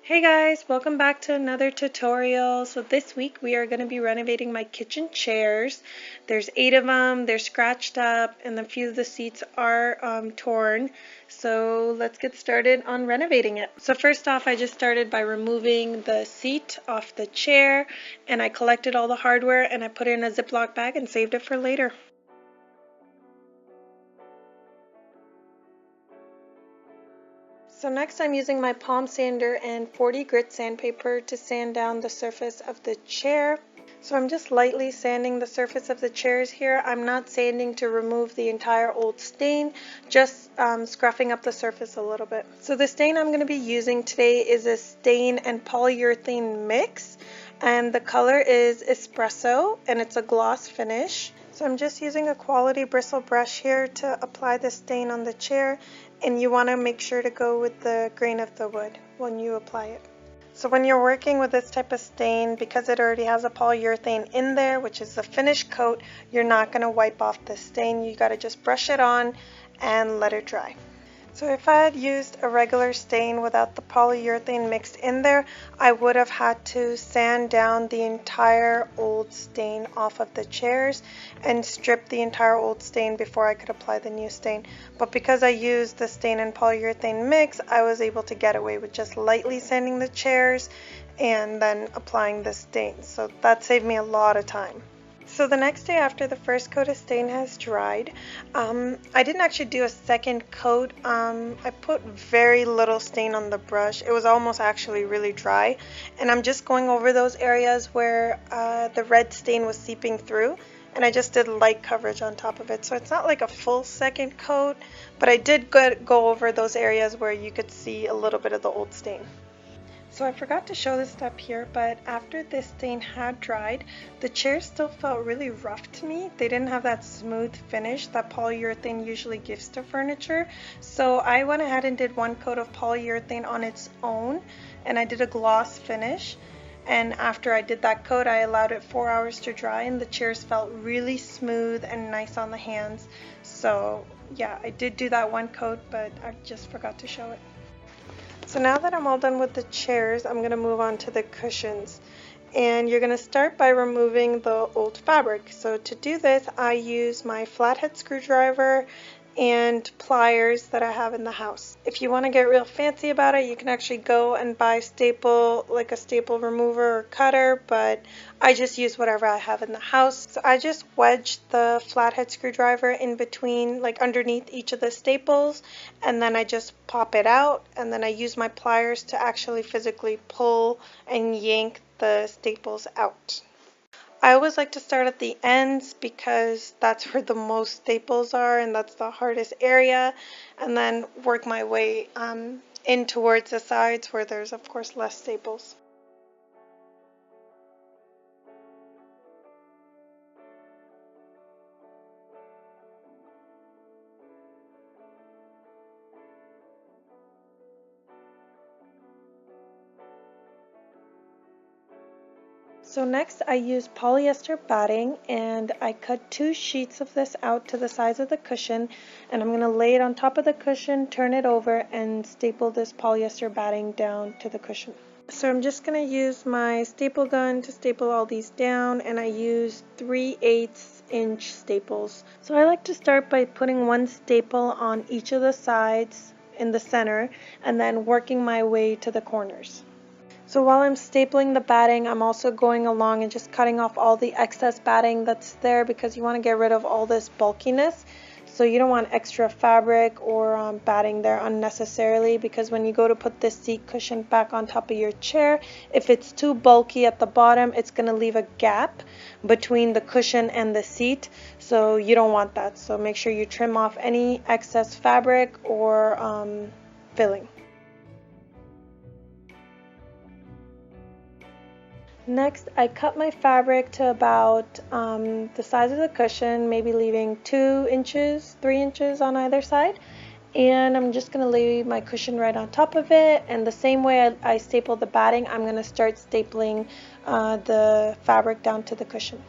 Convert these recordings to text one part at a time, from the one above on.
Hey guys, welcome back to another tutorial. So this week we are going to be renovating my kitchen chairs. There's 8 of them, they're scratched up, and a few of the seats are torn. So let's get started on renovating it. So first off, I just started by removing the seat off the chair, and I collected all the hardware and I put it in a Ziploc bag and saved it for later. So next I'm using my palm sander and 40 grit sandpaper to sand down the surface of the chair. So I'm just lightly sanding the surface of the chairs here. I'm not sanding to remove the entire old stain, just scruffing up the surface a little bit. So the stain I'm going to be using today is a stain and polyurethane mix, and the color is Espresso and it's a gloss finish. So I'm just using a quality bristle brush here to apply the stain on the chair, and you want to make sure to go with the grain of the wood when you apply it. So when you're working with this type of stain, because it already has a polyurethane in there, which is the finished coat, you're not going to wipe off the stain. You got to just brush it on and let it dry. So if I had used a regular stain without the polyurethane mixed in there, I would have had to sand down the entire old stain off of the chairs and strip the entire old stain before I could apply the new stain. But because I used the stain and polyurethane mix, I was able to get away with just lightly sanding the chairs and then applying the stain. So that saved me a lot of time. So the next day after the first coat of stain has dried, I didn't actually do a second coat. I put very little stain on the brush. It was almost actually really dry, and I'm just going over those areas where the red stain was seeping through, and I just did light coverage on top of it. So it's not like a full second coat, but I did go over those areas where you could see a little bit of the old stain. So I forgot to show this step here, but after this stain had dried, the chairs still felt really rough to me. They didn't have that smooth finish that polyurethane usually gives to furniture. So I went ahead and did one coat of polyurethane on its own, and I did a gloss finish. And after I did that coat, I allowed it 4 hours to dry, and the chairs felt really smooth and nice on the hands. So yeah, I did do that one coat, but I just forgot to show it. So now that I'm all done with the chairs, I'm going to move on to the cushions. And you're going to start by removing the old fabric. So to do this, I use my flathead screwdriver and pliers that I have in the house. If you want to get real fancy about it, you can actually go and buy staple, like a staple remover or cutter, but I just use whatever I have in the house. So I just wedged the flathead screwdriver in between, like underneath each of the staples, and then I just pop it out, and then I use my pliers to actually physically pull and yank the staples out. I always like to start at the ends because that's where the most staples are and that's the hardest area, and then work my way in towards the sides where there's of course less staples. So next I use polyester batting, and I cut 2 sheets of this out to the size of the cushion, and I'm going to lay it on top of the cushion, turn it over, and staple this polyester batting down to the cushion. So I'm just going to use my staple gun to staple all these down, and I use 3/8 inch staples. So I like to start by putting one staple on each of the sides in the center and then working my way to the corners. So while I'm stapling the batting, I'm also going along and just cutting off all the excess batting that's there, because you want to get rid of all this bulkiness. So you don't want extra fabric or batting there unnecessarily, because when you go to put this seat cushion back on top of your chair, if it's too bulky at the bottom, it's going to leave a gap between the cushion and the seat. So you don't want that. So make sure you trim off any excess fabric or filling. Next, I cut my fabric to about the size of the cushion, maybe leaving 2 inches, 3 inches on either side. And I'm just going to lay my cushion right on top of it. And the same way I staple the batting, I'm going to start stapling the fabric down to the cushion.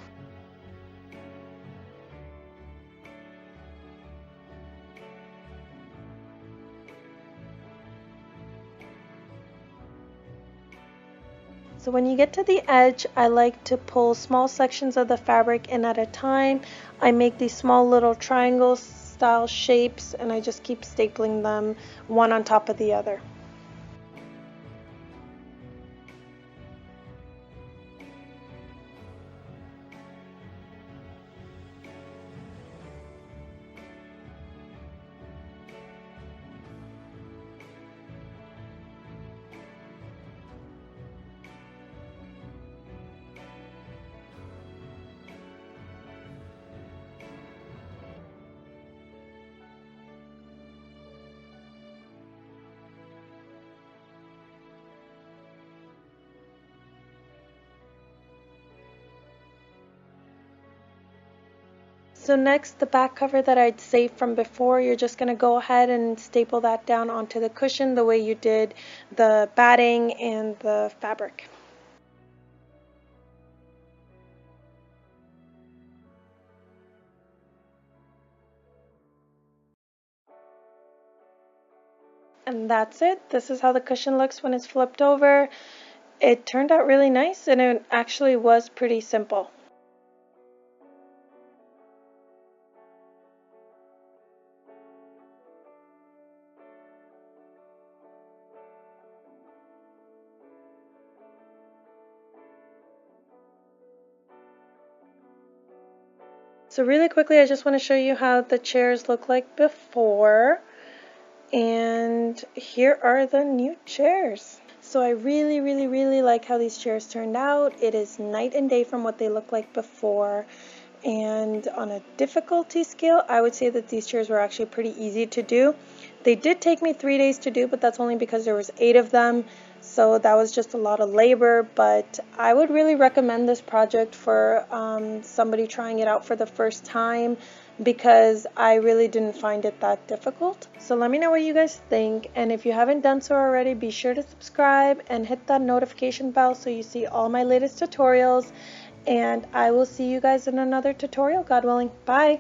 So when you get to the edge, I like to pull small sections of the fabric in at a time. I make these small little triangle style shapes and I just keep stapling them one on top of the other. So next, the back cover that I'd saved from before, you're just going to go ahead and staple that down onto the cushion the way you did the batting and the fabric. And that's it. This is how the cushion looks when it's flipped over. It turned out really nice and it actually was pretty simple. So really quickly, I just want to show you how the chairs look like before. And here are the new chairs. So I really like how these chairs turned out. It is night and day from what they looked like before. And on a difficulty scale, I would say that these chairs were actually pretty easy to do. They did take me 3 days to do, but that's only because there was 8 of them. So that was just a lot of labor, but I would really recommend this project for somebody trying it out for the first time because I really didn't find it that difficult. So let me know what you guys think, and if you haven't done so already, be sure to subscribe and hit that notification bell so you see all my latest tutorials, and I will see you guys in another tutorial, God willing. Bye!